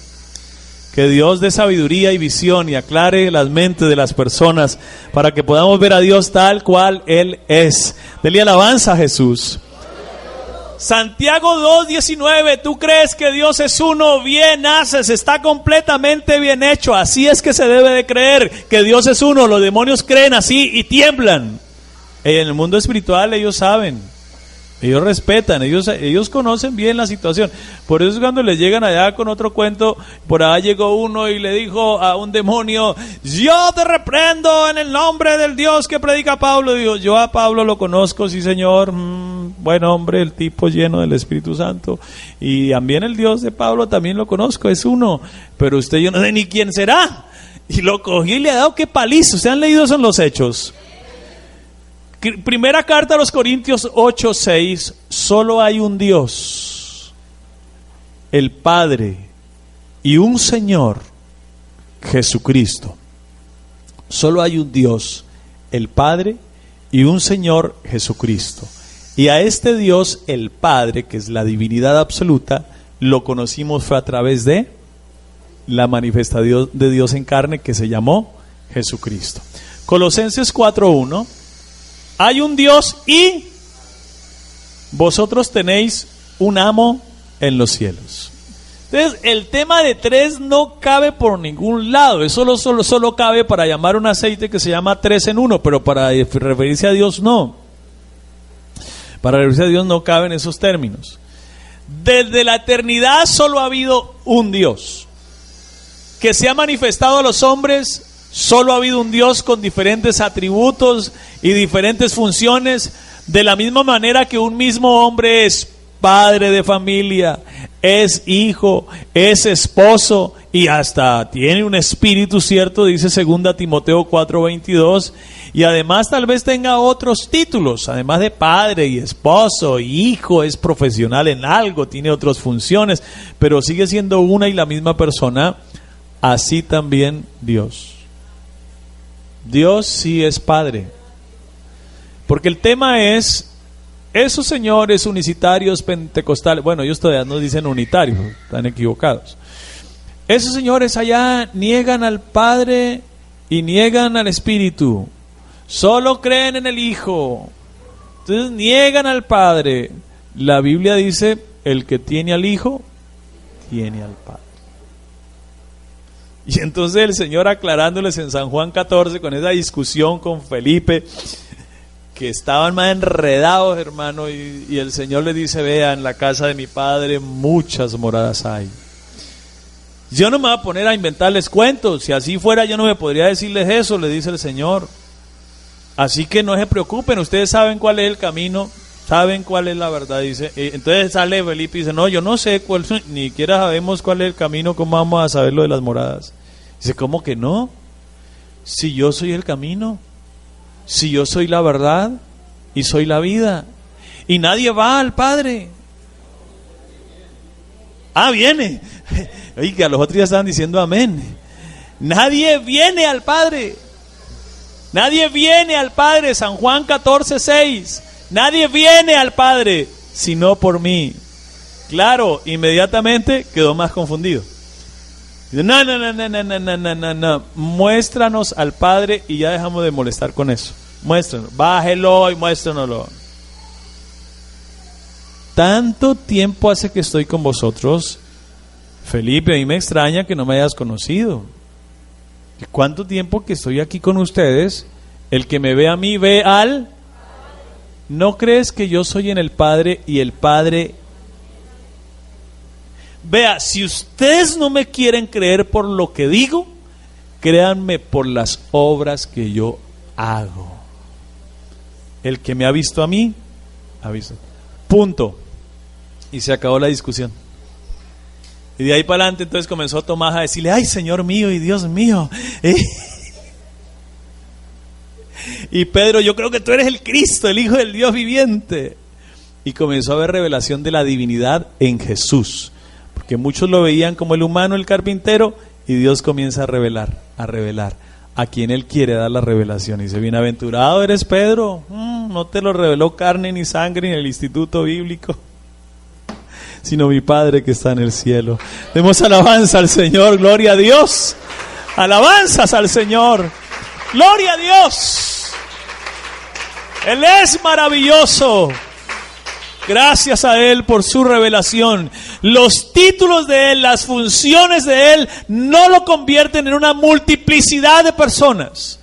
Que Dios dé sabiduría y visión y aclare las mentes de las personas para que podamos ver a Dios tal cual Él es. Dele alabanza a Jesús. Santiago 2:19. Tú crees que Dios es uno, bien haces, está completamente bien hecho. Así es que se debe de creer que Dios es uno. Los demonios creen así y tiemblan. En el mundo espiritual ellos saben Ellos respetan, ellos conocen bien la situación. Por eso es cuando les llegan allá con otro cuento, por allá llegó uno y le dijo a un demonio: yo te reprendo en el nombre del Dios que predica Pablo. Digo, yo a Pablo lo conozco, sí señor, buen hombre, el tipo lleno del Espíritu Santo. Y también el Dios de Pablo también lo conozco, es uno. Pero usted, yo no sé ni quién será. Y lo cogí y le ha dado qué paliza. ¿Ustedes han leído eso en los Hechos? Primera carta a los Corintios 8:6. Solo hay un Dios, el Padre, y un Señor, Jesucristo. Solo hay un Dios, el Padre, y un Señor, Jesucristo. Y a este Dios, el Padre, que es la divinidad absoluta, lo conocimos fue a través de la manifestación de Dios en carne, que se llamó Jesucristo. Colosenses 4:1. Hay un Dios y vosotros tenéis un amo en los cielos. Entonces, el tema de tres no cabe por ningún lado. Eso solo cabe para llamar un aceite que se llama 3 en 1, pero para referirse a Dios no. Para referirse a Dios no caben esos términos. Desde la eternidad solo ha habido un Dios que se ha manifestado a los hombres. Solo ha habido un Dios con diferentes atributos y diferentes funciones, de la misma manera que un mismo hombre es padre de familia, es hijo, es esposo y hasta tiene un espíritu, cierto, dice 2 Timoteo 4:22, y además tal vez tenga otros títulos, además de padre y esposo y hijo, es profesional en algo, tiene otras funciones, pero sigue siendo una y la misma persona. Así también Dios. Dios sí es Padre. Porque el tema es, esos señores unicitarios pentecostales, bueno, ellos todavía no dicen unitarios, están equivocados. Esos señores allá niegan al Padre y niegan al Espíritu. Solo creen en el Hijo. Entonces niegan al Padre. La Biblia dice, el que tiene al Hijo, tiene al Padre. Y entonces el Señor, aclarándoles en San Juan 14, con esa discusión con Felipe, que estaban más enredados, hermano, y el Señor les dice: vean, en la casa de mi Padre muchas moradas hay. Yo no me voy a poner a inventarles cuentos. Si así fuera, yo no me podría decirles eso, le dice el Señor. Así que no se preocupen, ustedes saben cuál es el camino, saben cuál es la verdad, dice. Entonces sale Felipe y dice: no, yo no sé cuál, ni siquiera sabemos cuál es el camino, ¿cómo vamos a saber lo de las moradas? Dice: ¿cómo que no? Si yo soy el camino, si yo soy la verdad y soy la vida, y nadie va al Padre. Viene. Oye, que a los otros ya estaban diciendo amén. Nadie viene al Padre. Nadie viene al Padre. San Juan 14:6. Nadie viene al Padre sino por mí. Claro, inmediatamente quedó más confundido. No. Muéstranos al Padre y ya dejamos de molestar con eso. Muéstranos, bájelo y muéstranoslo. Tanto tiempo hace que estoy con vosotros, Felipe, a mí me extraña que no me hayas conocido. ¿Cuánto tiempo que estoy aquí con ustedes? El que me ve a mí ve al... ¿No crees que yo soy en el Padre y el Padre? Vea, si ustedes no me quieren creer por lo que digo, créanme por las obras que yo hago. El que me ha visto a mí, ha visto. Punto. Y se acabó la discusión. Y de ahí para adelante entonces comenzó Tomás a decirle: ay, Señor mío y Dios mío. Y Pedro: yo creo que tú eres el Cristo, el Hijo del Dios viviente. Y comenzó a haber revelación de la divinidad en Jesús. Porque muchos lo veían como el humano, el carpintero, y Dios comienza a revelar a quien Él quiere dar la revelación. Y dice: bienaventurado eres Pedro, no te lo reveló carne ni sangre ni el instituto bíblico, sino mi Padre que está en el cielo. Demos alabanza al Señor, gloria a Dios. Alabanzas al Señor, gloria a Dios. Él es maravilloso. Gracias a Él por su revelación. Los títulos de Él, las funciones de Él, no lo convierten en una multiplicidad de personas.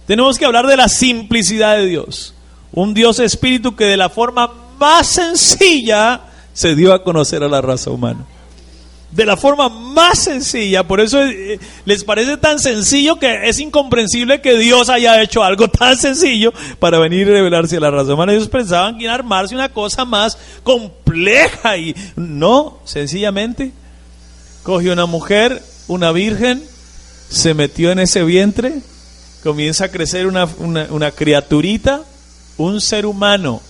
Tenemos que hablar de la simplicidad de Dios. Un Dios espíritu que de la forma más sencilla se dio a conocer a la raza humana. De la forma más sencilla. Por eso les parece tan sencillo que es incomprensible que Dios haya hecho algo tan sencillo para venir y revelarse a la raza humana. Ellos pensaban que iba a armarse una cosa más compleja, y no, sencillamente cogió una mujer, una virgen, se metió en ese vientre, comienza a crecer una criaturita, un ser humano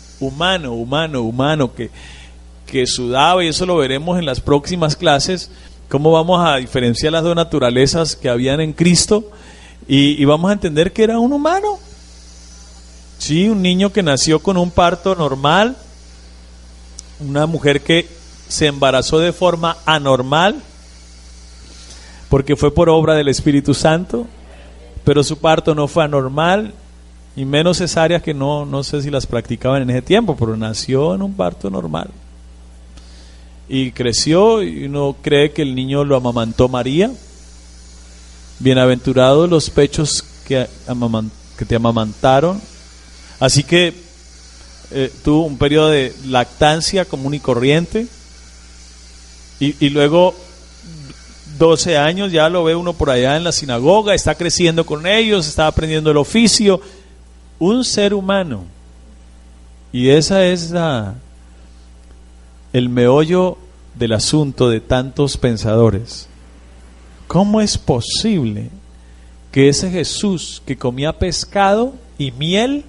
que sudaba, y eso lo veremos en las próximas clases, cómo vamos a diferenciar las dos naturalezas que habían en Cristo, y vamos a entender que era un humano. Sí, un niño que nació con un parto normal, una mujer que se embarazó de forma anormal, porque fue por obra del Espíritu Santo, pero su parto no fue anormal, y menos cesáreas, que no sé si las practicaban en ese tiempo, pero nació en un parto normal. Y creció, y uno cree que el niño lo amamantó María. Bienaventurados los pechos que te amamantaron. Así que tuvo un periodo de lactancia común y corriente. Y luego 12 años ya lo ve uno por allá en la sinagoga, está creciendo con ellos, está aprendiendo el oficio. Un ser humano. Y esa es el meollo del asunto de tantos pensadores. ¿Cómo es posible que ese Jesús que comía pescado y miel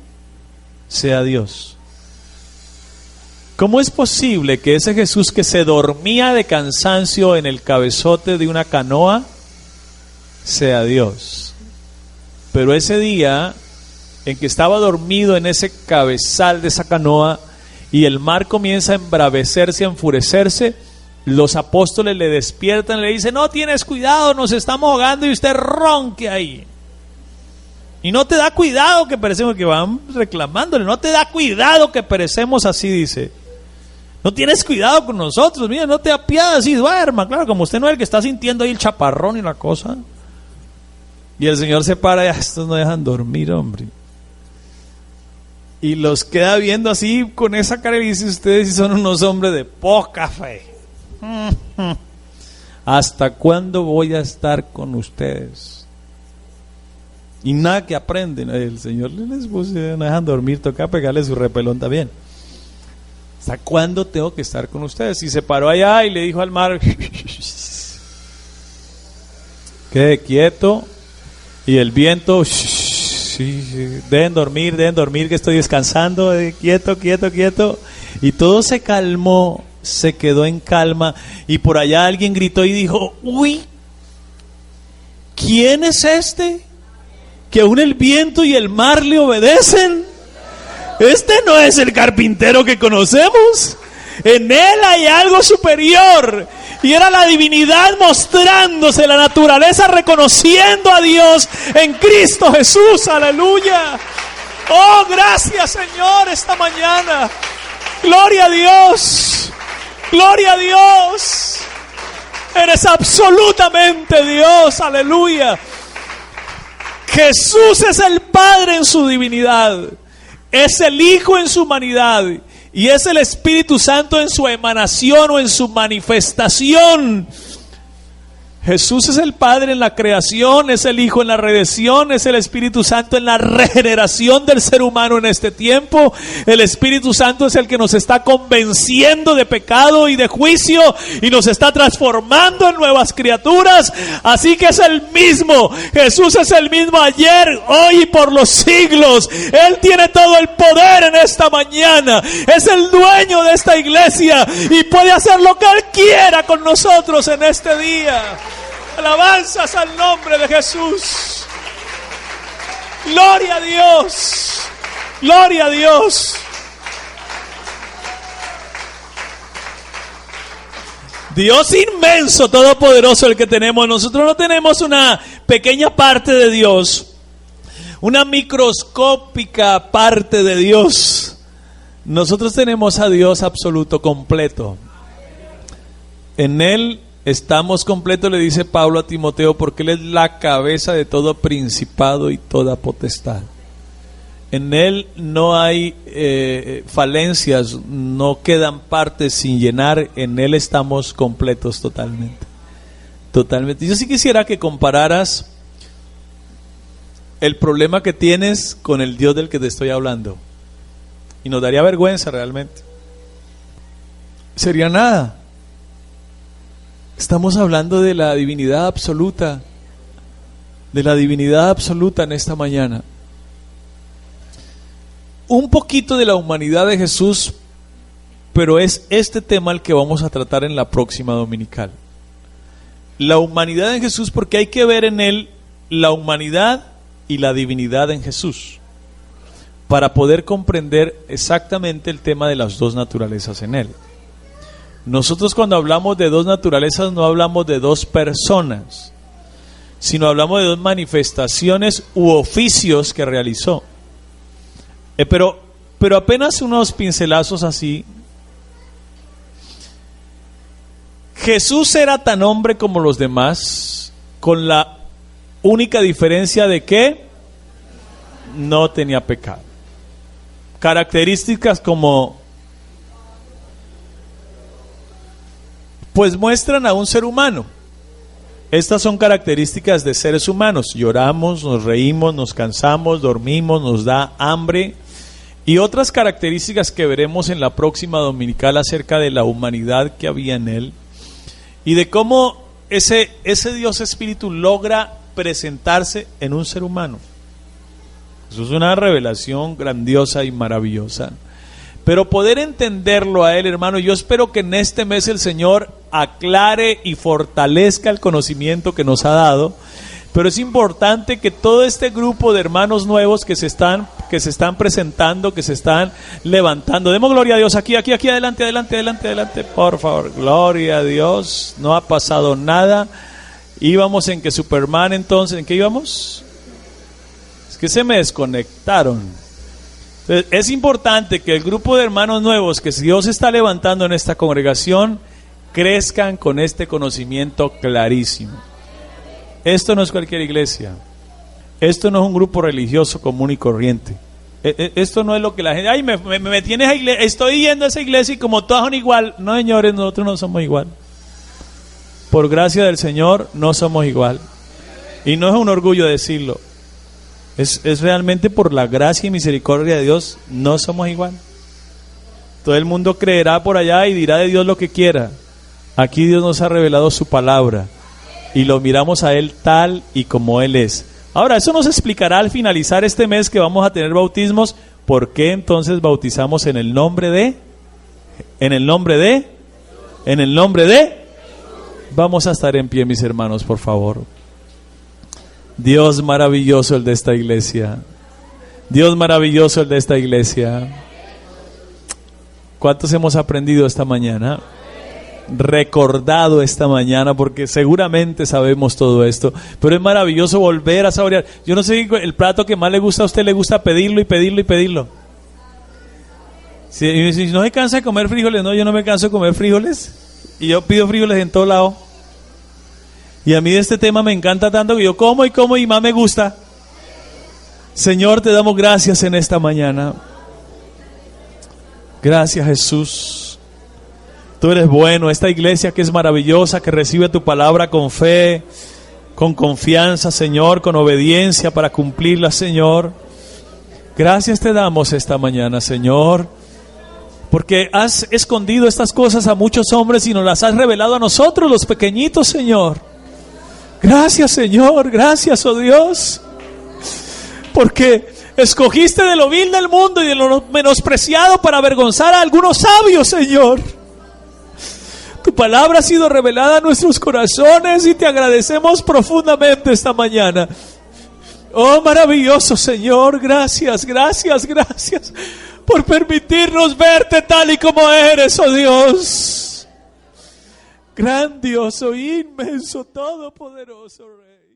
sea Dios? ¿Cómo es posible que ese Jesús que se dormía de cansancio en el cabezote de una canoa sea Dios? Pero ese día en que estaba dormido en ese cabezal de esa canoa, y el mar comienza a embravecerse, a enfurecerse, los apóstoles le despiertan y le dicen: no tienes cuidado, nos estamos ahogando, y usted ronque ahí. Y no te da cuidado que perecemos, que van reclamándole, no te da cuidado que perecemos, así dice. No tienes cuidado con nosotros, mira, no te apiadas y duerma. Claro, como usted no es el que está sintiendo ahí el chaparrón y la cosa. Y el Señor se para y estos no dejan dormir, hombre. Y los queda viendo así con esa cara y dice: ustedes son unos hombres de poca fe. ¿Hasta cuándo voy a estar con ustedes? Y nada que aprenden. El Señor les puso, no dejan dormir, toca pegarle su repelón también. ¿Hasta cuándo tengo que estar con ustedes? Y se paró allá y le dijo al mar: quede quieto. Y el viento: deben dormir, que estoy descansando, quieto. Y todo se calmó, se quedó en calma. Y por allá alguien gritó y dijo: uy, ¿quién es este que aún el viento y el mar le obedecen? Este no es el carpintero que conocemos. En él hay algo superior. Y era la divinidad mostrándose, la naturaleza reconociendo a Dios en Cristo Jesús. Aleluya. Oh, gracias, Señor, esta mañana. Gloria a Dios. Gloria a Dios. Eres absolutamente Dios. Aleluya. Jesús es el Padre en su divinidad. Es el Hijo en su humanidad. Y es el Espíritu Santo en su emanación o en su manifestación. Jesús es el Padre en la creación, es el Hijo en la redención, es el Espíritu Santo en la regeneración del ser humano en este tiempo. El Espíritu Santo es el que nos está convenciendo de pecado y de juicio y nos está transformando en nuevas criaturas. Así que es el mismo. Jesús es el mismo ayer, hoy y por los siglos. Él tiene todo el poder en esta mañana. Es el dueño de esta iglesia y puede hacer lo que Él quiera con nosotros en este día. Alabanzas al nombre de Jesús. Gloria a Dios. Gloria a Dios. Dios inmenso, todopoderoso, el que tenemos. Nosotros no tenemos una pequeña parte de Dios, una microscópica parte de Dios. Nosotros tenemos a Dios absoluto, completo. En Él estamos completos, le dice Pablo a Timoteo, porque Él es la cabeza de todo principado y toda potestad. En Él no hay falencias, no quedan partes sin llenar. En Él estamos completos totalmente. Totalmente. Yo sí quisiera que compararas el problema que tienes con el Dios del que te estoy hablando. Y nos daría vergüenza realmente. Sería nada. Estamos hablando de la divinidad absoluta. De la divinidad absoluta en esta mañana. Un poquito de la humanidad de Jesús, pero es este tema el que vamos a tratar en la próxima dominical. La humanidad de Jesús, porque hay que ver en Él la humanidad y la divinidad en Jesús, para poder comprender exactamente el tema de las dos naturalezas en Él. Nosotros cuando hablamos de dos naturalezas no hablamos de dos personas, sino hablamos de dos manifestaciones u oficios que realizó. Pero apenas unos pincelazos así. Jesús era tan hombre como los demás, con la única diferencia de que no tenía pecado. Características como, pues muestran a un ser humano. Estas son características de seres humanos. Lloramos, nos reímos, nos cansamos, dormimos, nos da hambre. Y otras características que veremos en la próxima dominical acerca de la humanidad que había en Él. Y de cómo ese Dios Espíritu logra presentarse en un ser humano. Eso es una revelación grandiosa y maravillosa. Pero poder entenderlo a Él, hermano, yo espero que en este mes el Señor aclare y fortalezca el conocimiento que nos ha dado. Pero es importante que todo este grupo de hermanos nuevos que se están presentando, que se están levantando, demos gloria a Dios, aquí, adelante, por favor, gloria a Dios, no ha pasado nada. Íbamos en que Superman, entonces, ¿en qué íbamos? Es que se me desconectaron. Entonces, es importante que el grupo de hermanos nuevos que Dios está levantando en esta congregación crezcan con este conocimiento clarísimo. Esto no es cualquier iglesia. Esto no es un grupo religioso común y corriente. Esto no es lo que la gente... Ay, me tienes a iglesia, estoy yendo a esa iglesia y como todas son igual. No, señores, nosotros no somos igual. Por gracia del Señor, no somos igual. Y no es un orgullo decirlo. Es realmente por la gracia y misericordia de Dios, no somos igual. Todo el mundo creerá por allá y dirá de Dios lo que quiera. Aquí Dios nos ha revelado su palabra. Y lo miramos a Él tal y como Él es. Ahora, eso nos explicará al finalizar este mes que vamos a tener bautismos, por qué entonces bautizamos en el nombre de, vamos a estar en pie, mis hermanos, por favor. Dios maravilloso el de esta iglesia. Dios maravilloso el de esta iglesia. ¿Cuántos hemos aprendido esta mañana? Recordado esta mañana, porque seguramente sabemos todo esto, pero es maravilloso volver a saborear. Yo no sé, el plato que más le gusta a usted, le gusta pedirlo y pedirlo y pedirlo. Si no se cansa de comer frijoles, no, yo no me canso de comer frijoles y yo pido frijoles en todo lado. Y a mí de este tema me encanta tanto que yo como y más me gusta. Señor, te damos gracias en esta mañana. Gracias, Jesús. Tú eres bueno. Esta iglesia que es maravillosa, que recibe tu palabra con fe, con confianza, Señor, con obediencia para cumplirla, Señor. Gracias te damos esta mañana, Señor, porque has escondido estas cosas a muchos hombres y nos las has revelado a nosotros, los pequeñitos, Señor. Gracias, Señor. Gracias, oh Dios, porque escogiste de lo vil del mundo y de lo menospreciado para avergonzar a algunos sabios, Señor. Tu palabra ha sido revelada a nuestros corazones y te agradecemos profundamente esta mañana. Oh, maravilloso Señor, gracias por permitirnos verte tal y como eres, oh Dios. Grandioso, inmenso, todopoderoso Rey.